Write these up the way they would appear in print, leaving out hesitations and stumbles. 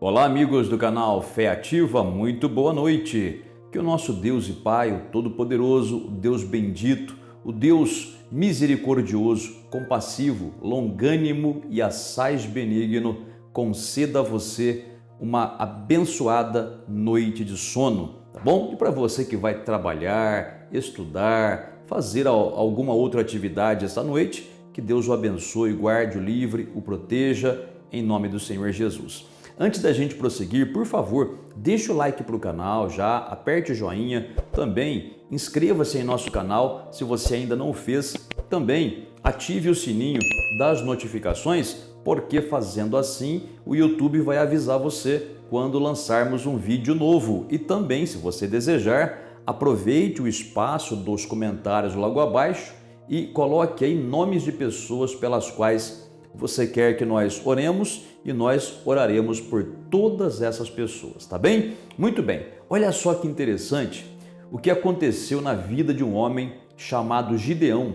Olá, amigos do canal Fé Ativa, muito boa noite. Que o nosso Deus e Pai, o Todo-Poderoso, o Deus bendito, o Deus misericordioso, compassivo, longânimo e assaz benigno, conceda a você uma abençoada noite de sono, tá bom? E para você que vai trabalhar, estudar, fazer alguma outra atividade esta noite, que Deus o abençoe, guarde, o livre, o proteja, em nome do Senhor Jesus. Antes da gente prosseguir, por favor, deixe o like para o canal já, aperte o joinha, também inscreva-se em nosso canal se você ainda não o fez, também ative o sininho das notificações, porque fazendo assim o YouTube vai avisar você quando lançarmos um vídeo novo. E também, se você desejar, aproveite o espaço dos comentários logo abaixo e coloque aí nomes de pessoas pelas quais você quer que nós oremos e nós oraremos por todas essas pessoas, tá bem? Muito bem, olha só que interessante o que aconteceu na vida de um homem chamado Gideão.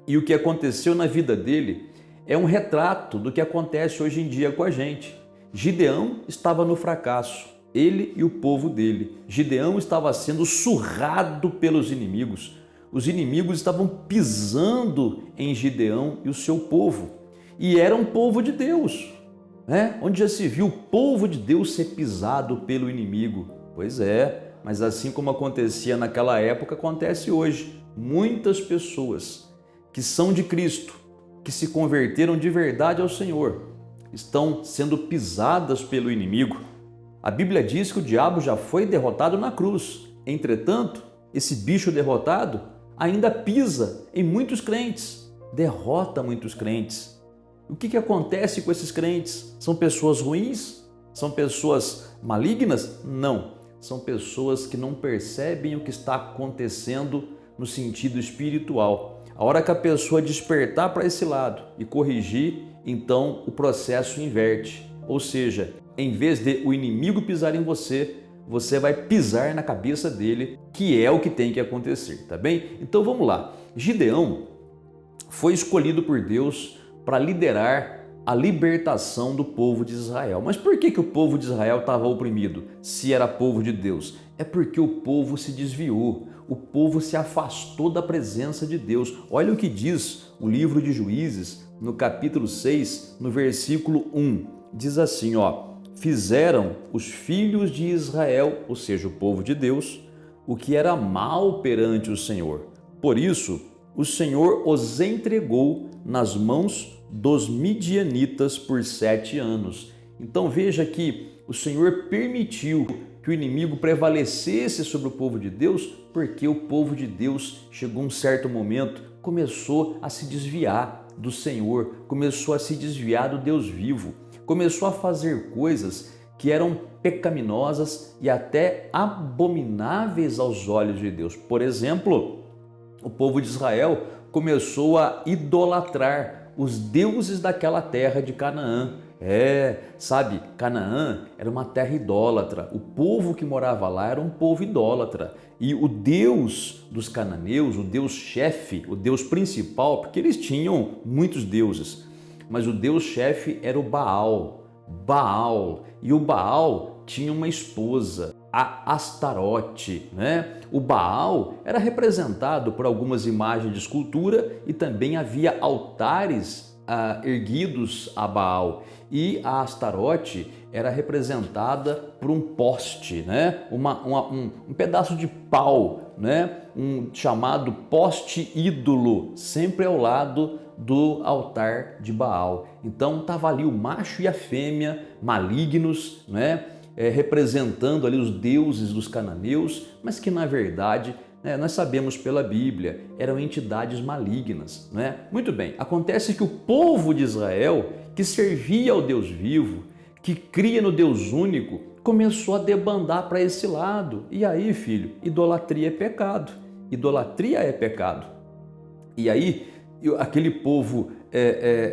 E o que aconteceu na vida dele é um retrato do que acontece hoje em dia com a gente. Gideão estava no fracasso, ele e o povo dele. Gideão estava sendo surrado pelos inimigos. Os inimigos estavam pisando em Gideão e o seu povo. E era um povo de Deus, né? Onde já se viu o povo de Deus ser pisado pelo inimigo. Pois é, mas assim como acontecia naquela época, acontece hoje. Muitas pessoas que são de Cristo, que se converteram de verdade ao Senhor, estão sendo pisadas pelo inimigo. A Bíblia diz que o diabo já foi derrotado na cruz. Entretanto, esse bicho derrotado ainda pisa em muitos crentes, derrota muitos crentes. O que acontece com esses crentes? São pessoas ruins? São pessoas malignas? Não. São pessoas que não percebem o que está acontecendo no sentido espiritual. A hora que a pessoa despertar para esse lado e corrigir, então o processo inverte. Ou seja, em vez de o inimigo pisar em você, você vai pisar na cabeça dele, que é o que tem que acontecer, tá bem? Então vamos lá. Gideão foi escolhido por Deus para liderar a libertação do povo de Israel. Mas por que o povo de Israel estava oprimido, se era povo de Deus? É porque o povo se desviou, o povo se afastou da presença de Deus. Olha o que diz o livro de Juízes, no capítulo 6, no versículo 1. Diz assim, fizeram os filhos de Israel, ou seja, o povo de Deus, o que era mal perante o Senhor. Por isso, o Senhor os entregou nas mãos dos midianitas por 7 anos. Então veja que o Senhor permitiu que o inimigo prevalecesse sobre o povo de Deus, porque o povo de Deus chegou um certo momento, começou a se desviar do Senhor, começou a se desviar do Deus vivo, começou a fazer coisas que eram pecaminosas e até abomináveis aos olhos de Deus. Por exemplo, o povo de Israel começou a idolatrar os deuses daquela terra de Canaã. Canaã era uma terra idólatra. O povo que morava lá era um povo idólatra. E o Deus dos cananeus, o Deus chefe, o Deus principal, porque eles tinham muitos deuses, mas o Deus chefe era o Baal. E o Baal tinha uma esposa, a Astarote, né? O Baal era representado por algumas imagens de escultura e também havia altares erguidos a Baal. E a Astarote era representada por um poste, né? Um pedaço de pau, né? Chamado poste ídolo, sempre ao lado do altar de Baal. Então estava ali o macho e a fêmea malignos, né? Representando ali os deuses dos cananeus, mas que na verdade, nós sabemos pela Bíblia, eram entidades malignas, né? Muito bem, acontece que o povo de Israel, que servia ao Deus vivo, que cria no Deus único, começou a debandar para esse lado. E aí, filho, idolatria é pecado. Idolatria é pecado. E aí, aquele povo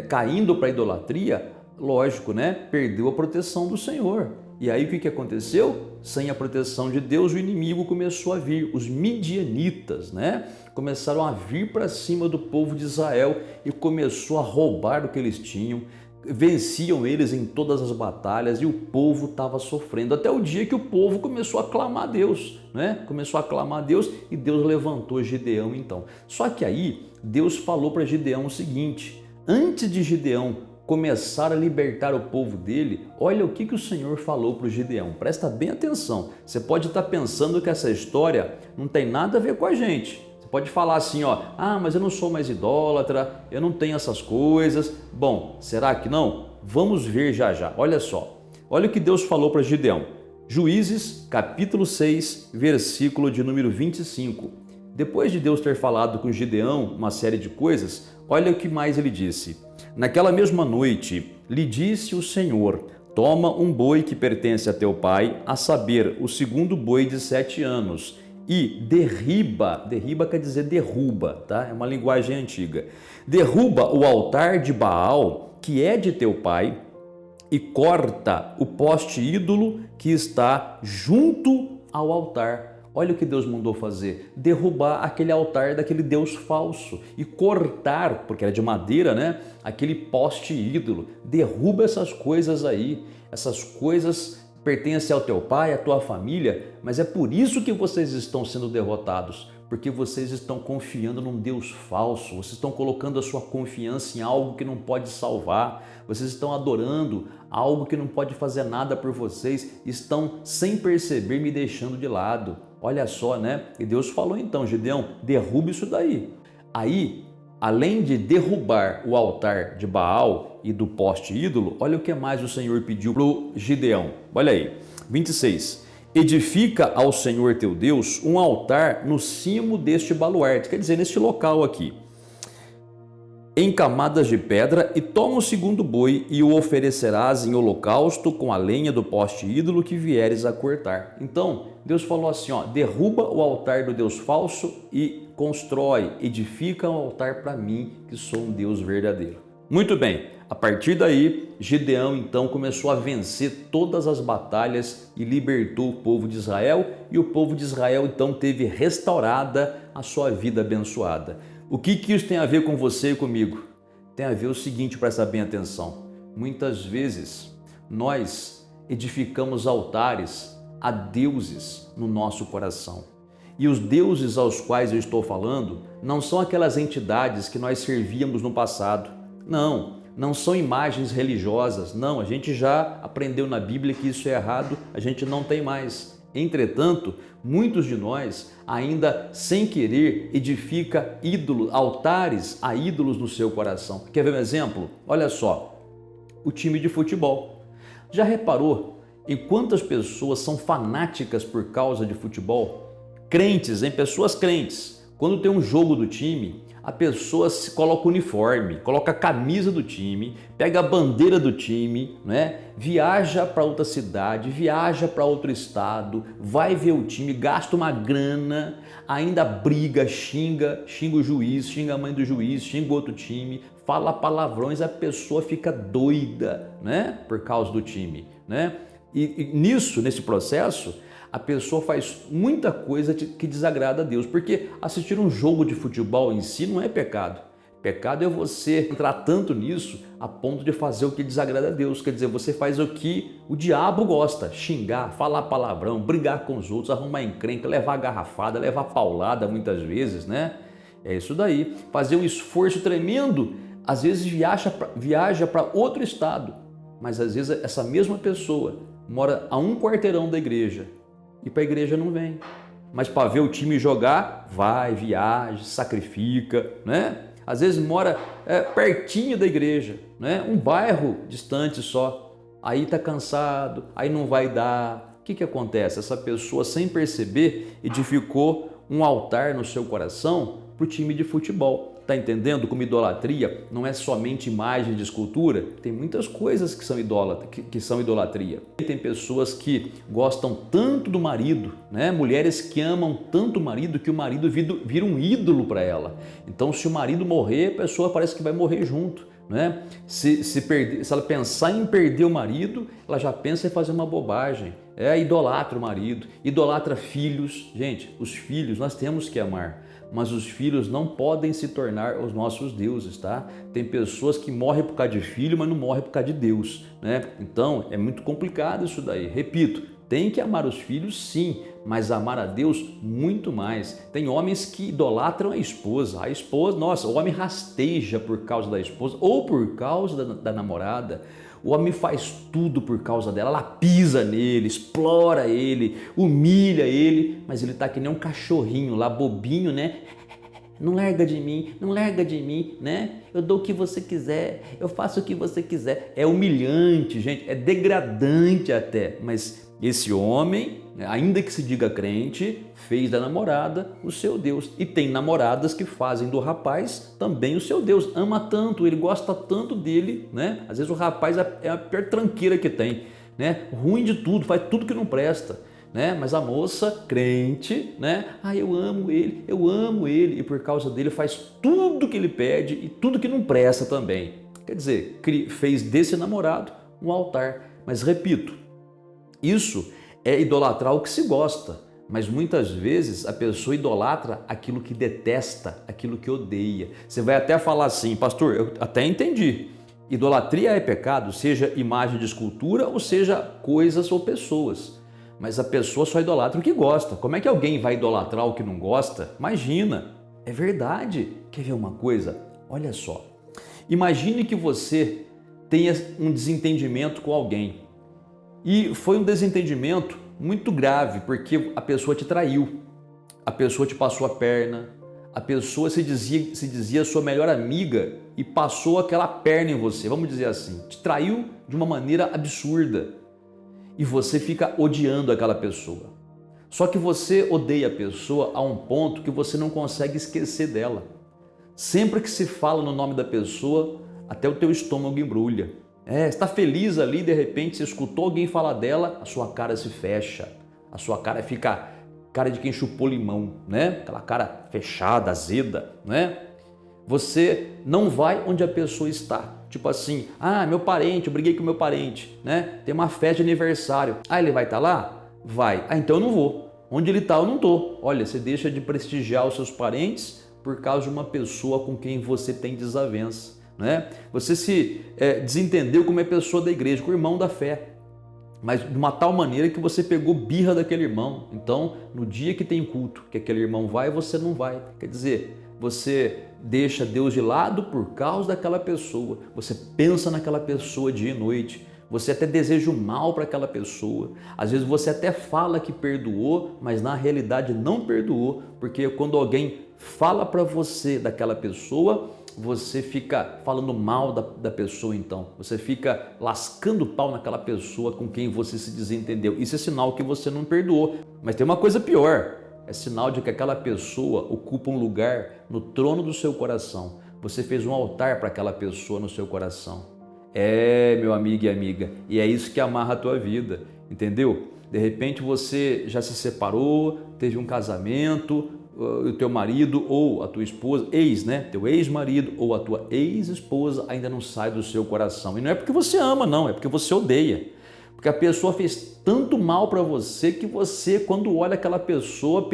caindo para a idolatria, lógico, né? Perdeu a proteção do Senhor. E aí o que aconteceu? Sem a proteção de Deus, o inimigo começou a vir. Os midianitas, né? Começaram a vir para cima do povo de Israel e começou a roubar o que eles tinham, venciam eles em todas as batalhas e o povo estava sofrendo, até o dia que o povo começou a clamar a Deus, né? Começou a clamar a Deus e Deus levantou Gideão então. Só que aí Deus falou para Gideão o seguinte: antes de Gideão começar a libertar o povo dele, olha o que o Senhor falou para o Gideão. Presta bem atenção. Você pode estar pensando que essa história não tem nada a ver com a gente. Pode falar assim, ó, mas eu não sou mais idólatra, eu não tenho essas coisas. Bom, será que não? Vamos ver já já. Olha só, olha o que Deus falou para Gideão. Juízes, capítulo 6, versículo de número 25. Depois de Deus ter falado com Gideão uma série de coisas, olha o que mais ele disse. Naquela mesma noite, lhe disse o Senhor: toma um boi que pertence a teu pai, a saber, o segundo boi de 7 anos, e derriba quer dizer derruba, tá? É uma linguagem antiga. Derruba o altar de Baal, que é de teu pai, e corta o poste ídolo que está junto ao altar. Olha o que Deus mandou fazer: derrubar aquele altar daquele Deus falso e cortar, porque era de madeira, né? Aquele poste ídolo. Derruba essas coisas aí, essas coisas pertence ao teu pai, à tua família, mas é por isso que vocês estão sendo derrotados, porque vocês estão confiando num Deus falso, vocês estão colocando a sua confiança em algo que não pode salvar, vocês estão adorando algo que não pode fazer nada por vocês, estão sem perceber me deixando de lado. Olha só, né? E Deus falou então: Gideão, derruba isso daí. Aí, além de derrubar o altar de Baal e do poste ídolo, olha o que mais o Senhor pediu para o Gideão. Olha aí, 26. Edifica ao Senhor teu Deus um altar no cimo deste baluarte, quer dizer, neste local aqui, em camadas de pedra, e toma o segundo boi e o oferecerás em holocausto com a lenha do poste ídolo que vieres a cortar. Então, Deus falou assim, ó, derruba o altar do Deus falso e constrói, edifica um altar para mim, que sou um Deus verdadeiro. Muito bem, a partir daí, Gideão então começou a vencer todas as batalhas e libertou o povo de Israel, e o povo de Israel então teve restaurada a sua vida abençoada. O que isso tem a ver com você e comigo? Tem a ver o seguinte, presta bem atenção. Muitas vezes nós edificamos altares a deuses no nosso coração. E os deuses aos quais eu estou falando não são aquelas entidades que nós servíamos no passado. Não são imagens religiosas. Não, a gente já aprendeu na Bíblia que isso é errado, a gente não tem mais. Entretanto, muitos de nós ainda sem querer edifica altares a ídolos no seu coração. Quer ver um exemplo? Olha só, o time de futebol. Já reparou em quantas pessoas são fanáticas por causa de futebol? Crentes, pessoas crentes. Quando tem um jogo do time, a pessoa se coloca o uniforme, coloca a camisa do time, pega a bandeira do time, né? Viaja para outra cidade, viaja para outro estado, vai ver o time, gasta uma grana, ainda briga, xinga o juiz, xinga a mãe do juiz, xinga outro time, fala palavrões, a pessoa fica doida, né? Por causa do time, né? E nesse processo, a pessoa faz muita coisa que desagrada a Deus, porque assistir um jogo de futebol em si não é pecado. Pecado é você entrar tanto nisso a ponto de fazer o que desagrada a Deus. Quer dizer, você faz o que o diabo gosta, xingar, falar palavrão, brigar com os outros, arrumar encrenca, levar garrafada, levar paulada muitas vezes, né? É isso daí. Fazer um esforço tremendo, às vezes viaja para outro estado, mas às vezes essa mesma pessoa mora a um quarteirão da igreja, e para a igreja não vem, mas para ver o time jogar, vai, viaja, sacrifica, né? Às vezes mora pertinho da igreja, né? Um bairro distante só, aí está cansado, aí não vai dar. O que acontece? Essa pessoa, sem perceber, edificou um altar no seu coração para o time de futebol. Está entendendo como idolatria não é somente imagem de escultura? Tem muitas coisas que são idolatria. Tem pessoas que gostam tanto do marido, né? Mulheres que amam tanto o marido que o marido vira um ídolo para ela. Então, se o marido morrer, a pessoa parece que vai morrer junto, né? Se ela pensar em perder o marido, ela já pensa em fazer uma bobagem. Idolatra o marido, idolatra filhos. Gente, os filhos nós temos que amar, mas os filhos não podem se tornar os nossos deuses, tá? Tem pessoas que morrem por causa de filho, mas não morrem por causa de Deus, né? Então é muito complicado isso daí. Repito, tem que amar os filhos sim, mas amar a Deus muito mais. Tem homens que idolatram a esposa. Nossa, o homem rasteja por causa da esposa ou por causa da namorada. O homem faz tudo por causa dela, ela pisa nele, explora ele, humilha ele, mas ele tá que nem um cachorrinho lá, bobinho, né? Não larga de mim, né? Eu dou o que você quiser, eu faço o que você quiser. É humilhante, gente, é degradante até, mas esse homem, ainda que se diga crente, fez da namorada o seu Deus. E tem namoradas que fazem do rapaz também o seu Deus. Ama tanto, ele gosta tanto dele, né? Às vezes o rapaz é a pior tranqueira que tem, né? Ruim de tudo, faz tudo que não presta, né? Mas a moça crente, né? Eu amo ele, e por causa dele faz tudo que ele pede e tudo que não presta também. Quer dizer, fez desse namorado um altar. Mas repito, isso é idolatrar o que se gosta, mas muitas vezes a pessoa idolatra aquilo que detesta, aquilo que odeia. Você vai até falar assim, pastor, eu até entendi. Idolatria é pecado, seja imagem de escultura ou seja coisas ou pessoas. Mas a pessoa só idolatra o que gosta. Como é que alguém vai idolatrar o que não gosta? Imagina, é verdade. Quer ver uma coisa? Olha só. Imagine que você tenha um desentendimento com alguém. E foi um desentendimento muito grave, porque a pessoa te traiu, a pessoa te passou a perna, a pessoa se dizia sua melhor amiga e passou aquela perna em você, vamos dizer assim, te traiu de uma maneira absurda e você fica odiando aquela pessoa. Só que você odeia a pessoa a um ponto que você não consegue esquecer dela. Sempre que se fala no nome da pessoa, até o teu estômago embrulha. Você está feliz ali, de repente você escutou alguém falar dela, a sua cara se fecha, a sua cara fica cara de quem chupou limão, né? Aquela cara fechada, azeda, né? Você não vai onde a pessoa está. Tipo assim, meu parente, eu briguei com meu parente, né? Tem uma festa de aniversário. Ele vai estar lá? Vai. Então eu não vou. Onde ele está, eu não estou. Olha, você deixa de prestigiar os seus parentes por causa de uma pessoa com quem você tem desavença. Né? Você se desentendeu com uma pessoa da igreja, com o irmão da fé, mas de uma tal maneira que você pegou birra daquele irmão. Então, no dia que tem culto, que aquele irmão vai, você não vai. Quer dizer, você deixa Deus de lado por causa daquela pessoa. Você pensa naquela pessoa dia e noite. Você até deseja o mal para aquela pessoa. Às vezes você até fala que perdoou, mas na realidade não perdoou, porque quando alguém fala para você daquela pessoa, você fica falando mal da pessoa então. Você fica lascando o pau naquela pessoa com quem você se desentendeu. Isso é sinal que você não perdoou. Mas tem uma coisa pior. É sinal de que aquela pessoa ocupa um lugar no trono do seu coração. Você fez um altar para aquela pessoa no seu coração. Meu amigo e amiga. E é isso que amarra a tua vida. Entendeu? De repente você já se separou, teve um casamento, o teu marido ou a tua esposa, teu ex-marido ou a tua ex-esposa ainda não sai do seu coração. E não é porque você ama, não, é porque você odeia. Porque a pessoa fez tanto mal para você que você, quando olha aquela pessoa,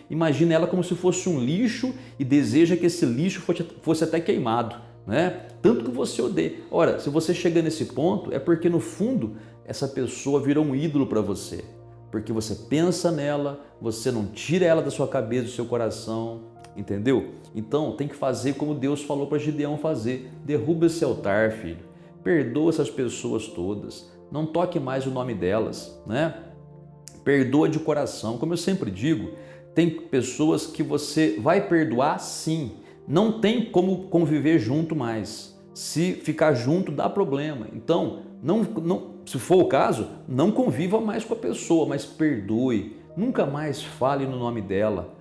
imagina ela como se fosse um lixo e deseja que esse lixo fosse até queimado, né? Tanto que você odeia. Ora, se você chega nesse ponto, é porque no fundo essa pessoa virou um ídolo para você. Porque você pensa nela, você não tira ela da sua cabeça, do seu coração, entendeu? Então tem que fazer como Deus falou para Gideão fazer. Derruba esse altar, filho. Perdoa essas pessoas todas. Não toque mais o nome delas, né? Perdoa de coração. Como eu sempre digo, tem pessoas que você vai perdoar sim. Não tem como conviver junto mais. Se ficar junto dá problema. Então, se for o caso, não conviva mais com a pessoa, mas perdoe. Nunca mais fale no nome dela.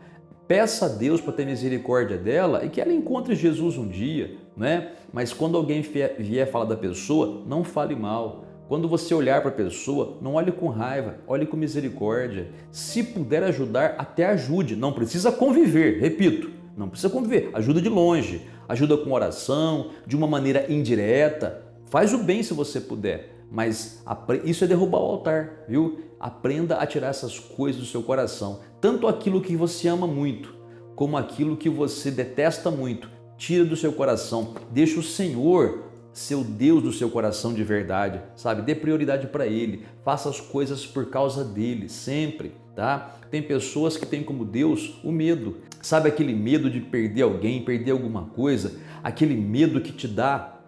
Peça a Deus para ter misericórdia dela e que ela encontre Jesus um dia, né? Mas quando alguém vier falar da pessoa, não fale mal. Quando você olhar para a pessoa, não olhe com raiva, olhe com misericórdia. Se puder ajudar, até ajude. Não precisa conviver, repito, não precisa conviver, ajuda de longe. ajuda com oração, de uma maneira indireta. Faz o bem se você puder, mas isso é derrubar o altar, viu? Aprenda a tirar essas coisas do seu coração, tanto aquilo que você ama muito, como aquilo que você detesta muito. Tira do seu coração, deixa o Senhor seu Deus do seu coração de verdade, sabe? Dê prioridade para Ele, faça as coisas por causa dEle, sempre, tá? Tem pessoas que têm como Deus o medo, sabe aquele medo de perder alguém, perder alguma coisa, aquele medo que te dá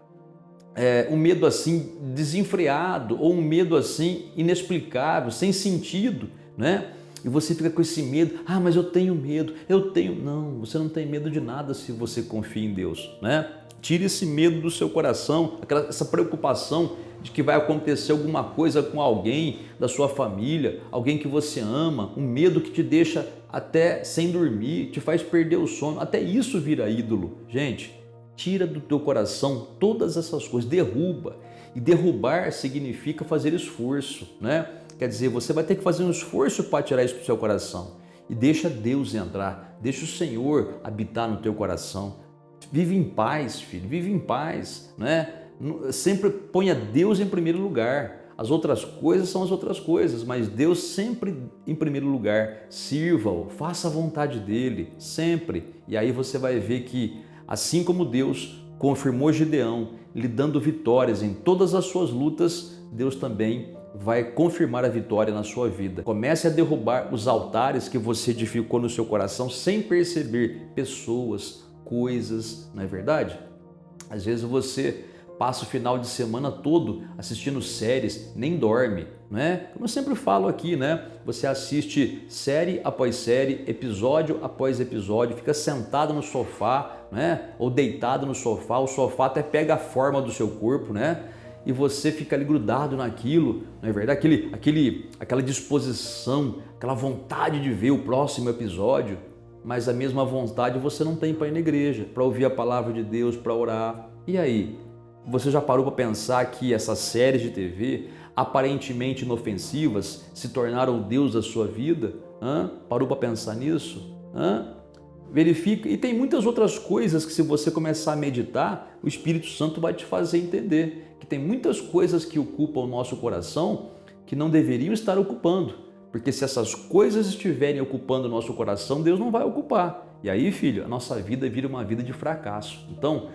um medo assim desenfreado ou um medo assim inexplicável, sem sentido, né? E você fica com esse medo, mas eu tenho medo, Não, você não tem medo de nada se você confia em Deus, né? Tire esse medo do seu coração, essa preocupação de que vai acontecer alguma coisa com alguém da sua família, alguém que você ama, um medo que te deixa até sem dormir, te faz perder o sono, até isso vira ídolo. Gente, tira do teu coração todas essas coisas, derruba. E derrubar significa fazer esforço, né? Quer dizer, você vai ter que fazer um esforço para tirar isso do seu coração. E deixa Deus entrar, deixa o Senhor habitar no teu coração. Vive em paz, filho, vive em paz, né? Sempre ponha Deus em primeiro lugar. As outras coisas são as outras coisas, mas Deus sempre em primeiro lugar. Sirva-o, faça a vontade dele, sempre. E aí você vai ver que, assim como Deus confirmou Gideão, lhe dando vitórias em todas as suas lutas, Deus também vai confirmar a vitória na sua vida. Comece a derrubar os altares que você edificou no seu coração sem perceber, pessoas, coisas, não é verdade? Às vezes você passa o final de semana todo assistindo séries, nem dorme, não é? Como eu sempre falo aqui, né? Você assiste série após série, episódio após episódio, fica sentado no sofá, né? Ou deitado no sofá, o sofá até pega a forma do seu corpo, né? E você fica ali grudado naquilo, não é verdade? Aquela disposição, aquela vontade de ver o próximo episódio, mas a mesma vontade você não tem para ir na igreja, para ouvir a palavra de Deus, para orar. E aí? Você já parou para pensar que essas séries de TV, aparentemente inofensivas, se tornaram o Deus da sua vida? Parou para pensar nisso? Verifica. E tem muitas outras coisas que, se você começar a meditar, o Espírito Santo vai te fazer entender que tem muitas coisas que ocupam o nosso coração que não deveriam estar ocupando. Porque se essas coisas estiverem ocupando o nosso coração, Deus não vai ocupar. E aí, filho, a nossa vida vira uma vida de fracasso. Então,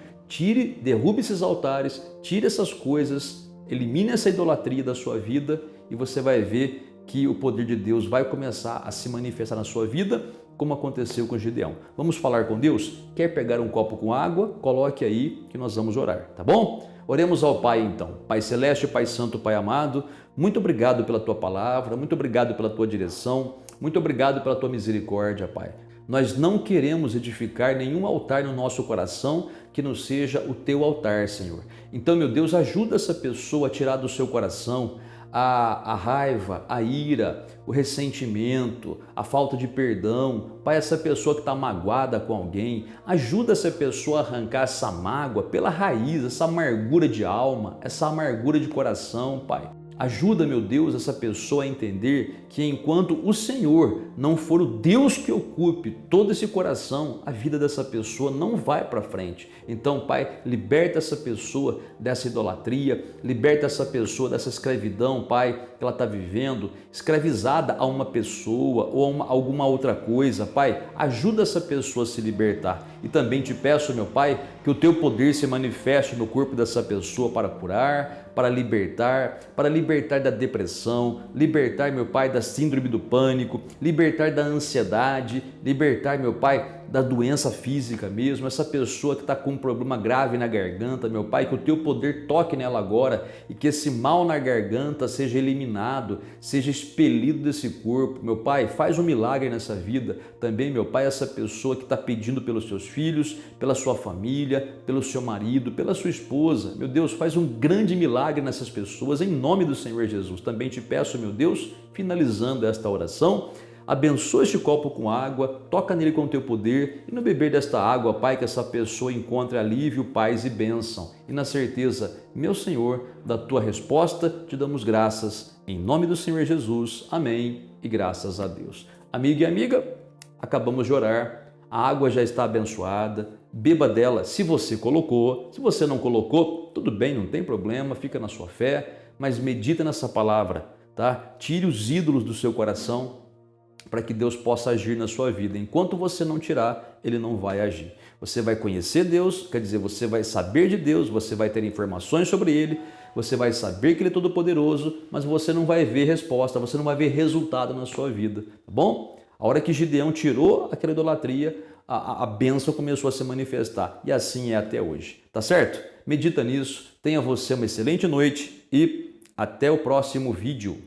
derrube esses altares, tire essas coisas, elimine essa idolatria da sua vida e você vai ver que o poder de Deus vai começar a se manifestar na sua vida, como aconteceu com Gideão. Vamos falar com Deus? Quer pegar um copo com água? Coloque aí que nós vamos orar, tá bom? Oremos ao Pai então. Pai Celeste, Pai Santo, Pai Amado, muito obrigado pela Tua palavra, muito obrigado pela Tua direção, muito obrigado pela Tua misericórdia, Pai. Nós não queremos edificar nenhum altar no nosso coração que não seja o Teu altar, Senhor. Então, meu Deus, ajuda essa pessoa a tirar do seu coração a raiva, a ira, o ressentimento, a falta de perdão. Pai, essa pessoa que está magoada com alguém, ajuda essa pessoa a arrancar essa mágoa pela raiz, essa amargura de alma, essa amargura de coração, Pai. Ajuda, meu Deus, essa pessoa a entender que enquanto o Senhor não for o Deus que ocupe todo esse coração, a vida dessa pessoa não vai para frente. Então, Pai, liberta essa pessoa dessa idolatria, liberta essa pessoa dessa escravidão, Pai, que ela está vivendo, escravizada a uma pessoa ou a alguma outra coisa. Pai, ajuda essa pessoa a se libertar. E também te peço, meu Pai, que o Teu poder se manifeste no corpo dessa pessoa para curar, para libertar da depressão, libertar, meu Pai, da síndrome do pânico, libertar da ansiedade, libertar, meu Pai, da doença física mesmo, essa pessoa que está com um problema grave na garganta, meu Pai, que o Teu poder toque nela agora e que esse mal na garganta seja eliminado, seja expelido desse corpo. Meu Pai, faz um milagre nessa vida. Também, meu Pai, essa pessoa que está pedindo pelos seus filhos, pela sua família, pelo seu marido, pela sua esposa. Meu Deus, faz um grande milagre nessas pessoas, em nome do Senhor Jesus. Também te peço, meu Deus, finalizando esta oração, abençoa este copo com água, toca nele com o Teu poder e no beber desta água, Pai, que essa pessoa encontre alívio, paz e bênção. E na certeza, meu Senhor, da Tua resposta, te damos graças. Em nome do Senhor Jesus. Amém e graças a Deus. Amigo e amiga, acabamos de orar, a água já está abençoada, beba dela se você colocou. Se você não colocou, tudo bem, não tem problema, fica na sua fé, mas medita nessa palavra, tá? Tire os ídolos do seu coração para que Deus possa agir na sua vida. Enquanto você não tirar, Ele não vai agir. Você vai conhecer Deus, quer dizer, você vai saber de Deus, você vai ter informações sobre Ele, você vai saber que Ele é todo-poderoso, mas você não vai ver resposta, você não vai ver resultado na sua vida, tá bom? A hora que Gideão tirou aquela idolatria, a bênção começou a se manifestar. E assim é até hoje, tá certo? Medita nisso, tenha você uma excelente noite e até o próximo vídeo.